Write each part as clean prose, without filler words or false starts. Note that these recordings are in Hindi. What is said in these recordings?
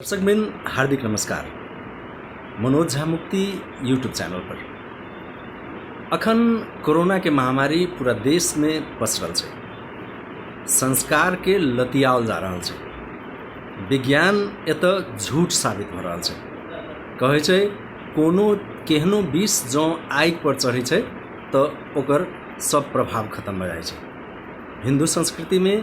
दर्शकबिन हार्दिक नमस्कार। मनोज झा मुक्ति यूट्यूब चैनल पर अखन कोरोना के महामारी पूरा देश में पसरल है। संस्कार के लतियाल जा रहा है। विज्ञान एत झूठ साबित हो रहा है। कहे छै कोनो केहनो विष जो आगि पर चढ़े छै तो ओकर सब प्रभाव खत्म हो जाए छै। हिंदू संस्कृति में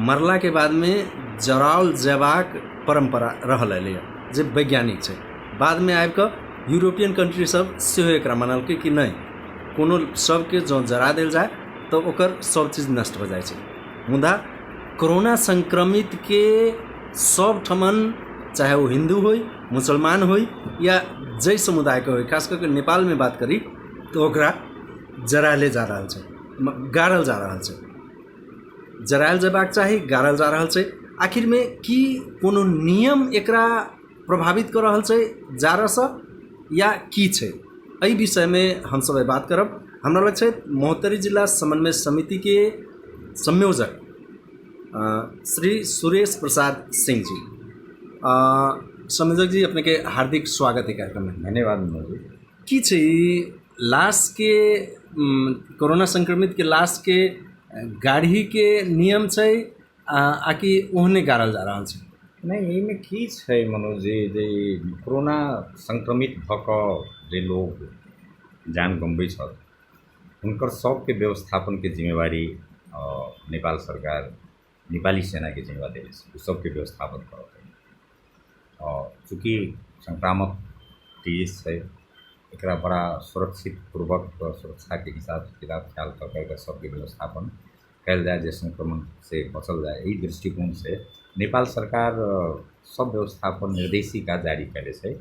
मरला के बाद में जराल जयबाक परंपरा रहल है जे वैज्ञानिक है। बाद में आबि कऽ यूरोपियन कंट्री सब सेहो एकरा मानलकै कि नहीं, कोनो सबके जो जरा देल जाए तो ओकर सब चीज नष्ट हो जाए छै। मुदा कोरोना संक्रमित के सब ठमन, चाहे वो हिंदू हो, मुसलमान हो या जै समुदाय के हो, खास करके नेपाल में बात करी तो ओकरा जराले जा रहा है, गाड़ल जा रहा है। जरायल जयबाक चाही, गाड़ल जा रहा है। आखिर में की कोनो नियम एकरा प्रभावित कर रहा है जा रहा या की छै, एहि विषय में हम सब बात करब। हमरा लग छै महोत्तरी जिला समन्वय समिति के संयोजक श्री सुरेश प्रसाद सिंह जी। संयोजक जी, अपने के हार्दिक स्वागत है कार्यक्रम में। धन्यवाद मनोज जी। की छै लाश के कोरोना संक्रमित के लाश के गाड़ी के नियम छै आकि ओहने गाड़ल जा रहा है? नहीं, एहिमे की छै मनोज जी, जे कोरोना संक्रमित भऽ कऽ जे लोग जान गंबै छल हुनकर सबके व्यवस्थापन के जिम्मेवारी नेपाल सरकार, नेपाली सेना के जिम्मेवार देले छै। ओ सबके व्यवस्थापन करत और चूँकि संक्रामक देश है, एकरा बड़ा सुरक्षित पूर्वक सुरक्षा के हिसाब किताब ख्याल कर सबके व्यवस्थापन कैल जाए, जे संक्रमण से बचल जाए। यही दृष्टिकोण से नेपाल सरकार सब व्यवस्थापन निर्देशिका जारी करे छै।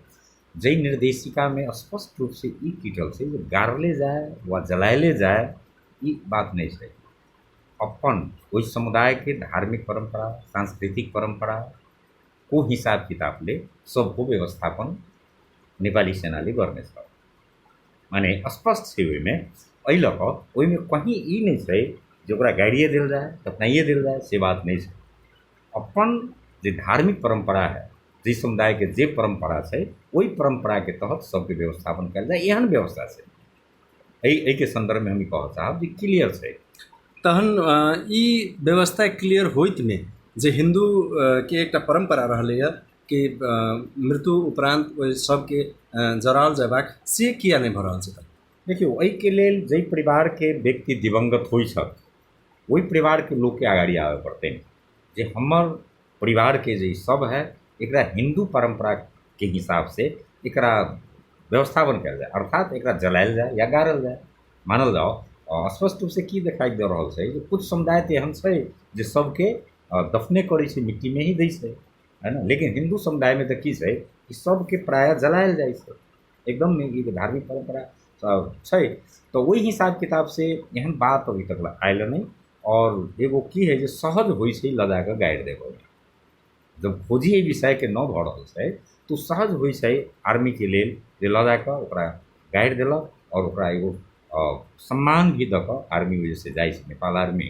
जै निर्देशिका में स्पष्ट रूप से ई कीटल छै जे गाड़ले जाए वा जलायले जाए ई बात नहीं छै। अपन ओहि समुदाय के धार्मिक परंपरा, सांस्कृतिक परंपरा को हिसाब किताब ले सबको व्यवस्थापन नेपाली सेनाले गर्ने छ। माने स्पष्ट छै ओहिमे। एहि लऽ कऽ ओहिमे कहीं ई नहीं छै जो ओकरा गाड़िए दिल जाए, दफनाइए दिल जाए, से बात नहीं है। अपन जे धार्मिक परंपरा है, जिस समुदाय के जे परंपरा है, वही परंपरा के तहत सबके व्यवस्थापन कल जाए। एहन व्यवस्था से एहि के संदर्भ में हम कह चाहब जे क्लियर है। तहन ई व्यवस्था क्लियर होइत में जे हिंदू के एक परंपरा रहले कि मृत्यु उपरांत ओहि सबके जराल जयबाक से किया नहीं भऽ रहल छै? देखियो, एहि के लेल जे परिवार के व्यक्ति दिवंगत होइ छथि वही परिवार के लोग के आगाड़ी आवे पड़ते हैं। जे हमर परिवार के जे सब है एकरा हिंदू परंपरा के हिसाब से एकरा व्यवस्थापन कल जाए, अर्थात एकरा जलायल जाए या गाड़ल जाए। मानल जाओ स्पष्ट रूप से की दिखाई दे रहा है जे कुछ समुदाय तो एहन है जे सबके दफने करे छै, मिट्टी में ही दै छै, है ना। लेकिन हिंदू समुदाय में तो की है कि सबके प्राय जलायल जाए छै। एकदम नहीं, धार्मिक परंपरा छै। तो वही हिसाब किताब से एहन बात अभी तक आयल नहीं। और एगो की है जो सहज हो लदा के गाड़ि देबो। जब खोजी एहि विषय के न भऽ रहल छै तो सहज हो आर्मी के लेल जे लदा के ओकरा गाड़ि देलक और ओकरा एगो सम्मान भी दऽ कऽ आर्मी वजह से जाइ छै। नेपाल आर्मी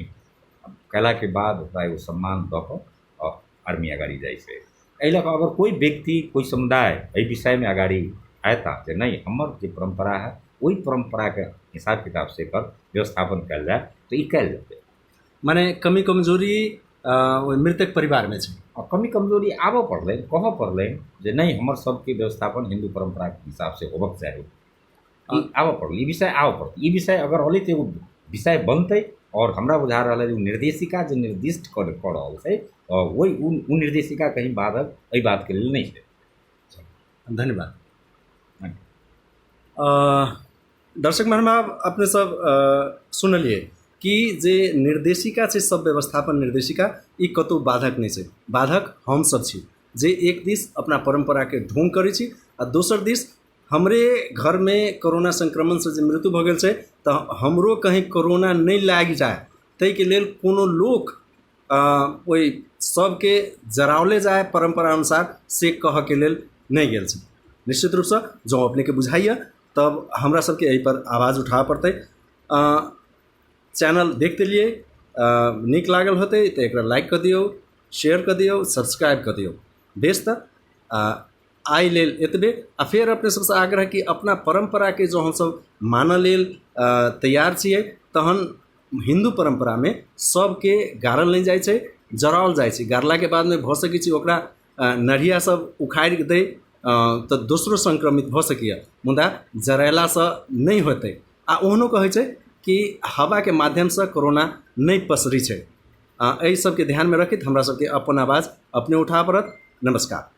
कला के बाद ओकरा एगो सम्मान दऽ कऽ आर्मी अगाड़ी जाइ छै। एहि लऽ कऽ अगर कोई व्यक्ति, कोई समुदाय एहि विषय में अगाड़ी आयता जे नहीं हमर जे परंपरा है वही परंपरा के हिसाब किताब से कर व्यवस्थापन कल जाए तो ई कल जेतै। माने कमी कमजोरी मृतक परिवार में छै और कमी कमजोरी आबऽ पड़लै, कहऽ पड़लै जे नहीं हमर सबके व्यवस्थापन हिंदू परंपरा के हिसाब से होबक चाही। ई आबऽ पड़लै, ई विषय आबऽ पड़तै। ई विषय अगर होलै तो एगो विषय बनतै और हमरा बुझा रहा है निर्देशिका जो निर्दिष्ट कर रहल छै वही उ निर्देशिका कहीं बाधक एहि बात के लेल नहीं छै। धन्यवाद। दर्शक महानुभाव, अपने सब सुनलिए कि जे निर्देशिका छै सब व्यवस्थापन निर्देशिका ई कतौ बाधक नहीं छै। बाधक हम सब छी जे एक दिस अपना परंपरा के ढोंग करै छी आ दोसर दिस हमरे घर में कोरोना संक्रमण से जे मृत्यु भऽ गेल छै तो हमरो कहीं कोरोना नहीं लागि जाए ताहि के लेल कोनो लोक ओहि सबके जरावले जाए परंपरा अनुसार से कह के लेल नहीं गेल छै। निश्चित रूप से जो अपने के बुझाइए तब हमरा सबके एहि पर आवाज़ उठाबऽ पड़तै। चैनल देखते लिए नीक लागल होते तो एक लाइक कर दियो, शेयर कर दियो, सब्सक्राइब कर दियो। बेस त आइ लेल एतबे आ फेर अपने सबसे आग्रह कि अपना परंपरा के जो हम सब मानऽ लेल तैयार छियै तहन हिंदू परंपरा में सबके गाड़ल नहीं जाइ छै, जराओल जाइ छै। गाड़ला के बाद में भ सकै छै ओकरा नढ़िया सब उखाड़ि दै तो दोसरो संक्रमित भ सकैए, मुदा जरेला से नहीं होतै। आ ओहनो कहै छै कि हवा के माध्यम से कोरोना नहीं पसरी छै। एहि सबके ध्यान में रखित हमरा सबके अपन आवाज अपने उठा पड़त। नमस्कार।